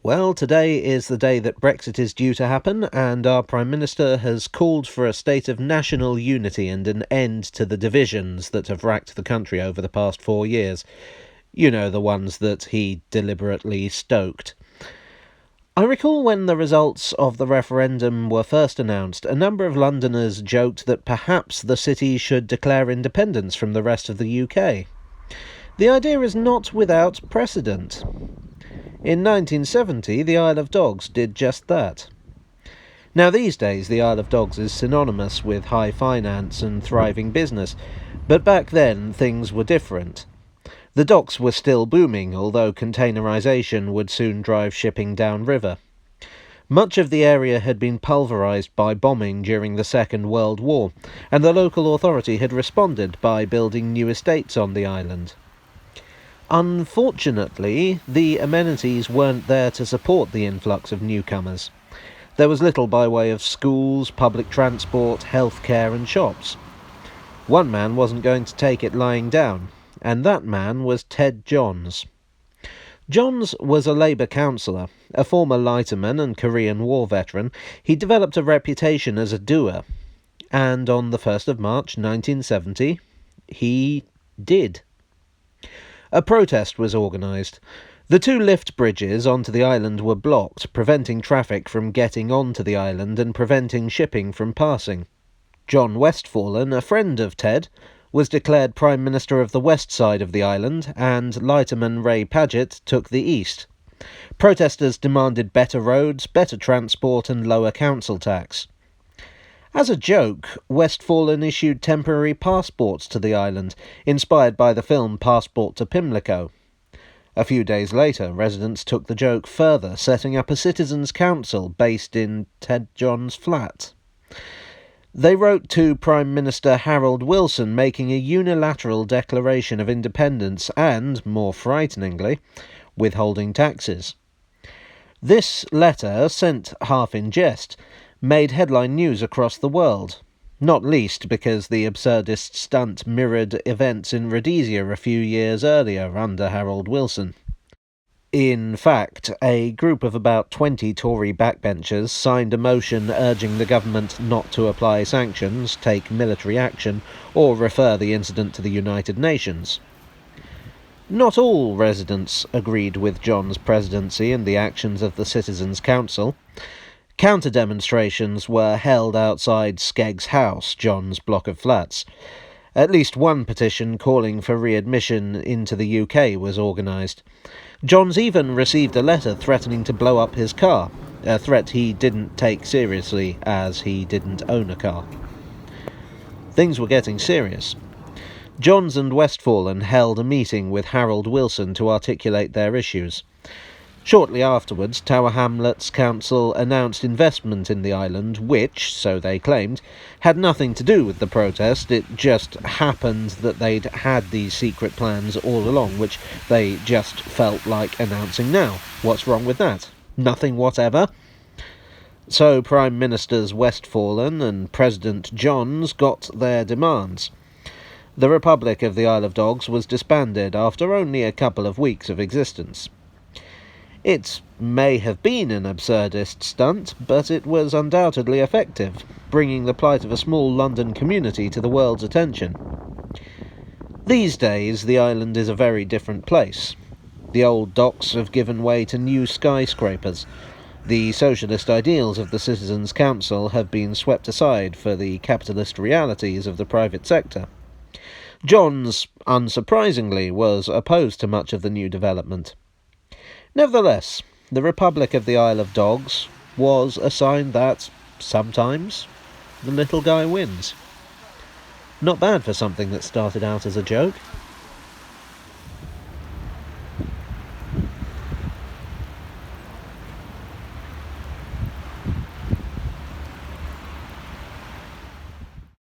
Well, today is the day that Brexit is due to happen, and our Prime Minister has called for a state of national unity and an end to the divisions that have racked the country over the past 4 years. You know, the ones that he deliberately stoked. I recall when the results of the referendum were first announced, a number of Londoners joked that perhaps the city should declare independence from the rest of the UK. The idea is not without precedent. In 1970, the Isle of Dogs did just that. Now, these days, the Isle of Dogs is synonymous with high finance and thriving business, but back then things were different. The docks were still booming, although containerisation would soon drive shipping downriver. Much of the area had been pulverised by bombing during the Second World War, and the local authority had responded by building new estates on the island. Unfortunately, the amenities weren't there to support the influx of newcomers. There was little by way of schools, public transport, healthcare and shops. One man wasn't going to take it lying down, and that man was Ted Johns. Johns was a Labour councillor, a former lighterman and Korean War veteran. He developed a reputation as a doer, and on the 1st of March 1970, he did. A protest was organised. The two lift bridges onto the island were blocked, preventing traffic from getting onto the island and preventing shipping from passing. John Westfalen, a friend of Ted, was declared Prime Minister of the west side of the island, and lighterman Ray Paget took the east. Protesters demanded better roads, better transport and lower council tax. As a joke, Westfalen issued temporary passports to the island, inspired by the film Passport to Pimlico. A few days later, residents took the joke further, setting up a citizens' council based in Ted Johns' flat. They wrote to Prime Minister Harold Wilson, making a unilateral declaration of independence and, more frighteningly, withholding taxes. This letter, sent half in jest, made headline news across the world, not least because the absurdist stunt mirrored events in Rhodesia a few years earlier under Harold Wilson. In fact, a group of about 20 Tory backbenchers signed a motion urging the government not to apply sanctions, take military action, or refer the incident to the United Nations. Not all residents agreed with John's presidency and the actions of the Citizens' Council. Counter-demonstrations were held outside Skegg's house, John's block of flats. At least one petition calling for readmission into the UK was organised. Johns even received a letter threatening to blow up his car, a threat he didn't take seriously as he didn't own a car. Things were getting serious. Johns and Westfalen held a meeting with Harold Wilson to articulate their issues. Shortly afterwards, Tower Hamlets Council announced investment in the island, which, so they claimed, had nothing to do with the protest. It just happened that they'd had these secret plans all along, which they just felt like announcing now. What's wrong with that? Nothing whatever. So Prime Ministers Westfalen and President Johns got their demands. The Republic of the Isle of Dogs was disbanded after only a couple of weeks of existence. It may have been an absurdist stunt, but it was undoubtedly effective, bringing the plight of a small London community to the world's attention. These days, the island is a very different place. The old docks have given way to new skyscrapers. The socialist ideals of the Citizens' Council have been swept aside for the capitalist realities of the private sector. Johns, unsurprisingly, was opposed to much of the new development. Nevertheless, the Republic of the Isle of Dogs was a sign that, sometimes, the little guy wins. Not bad for something that started out as a joke.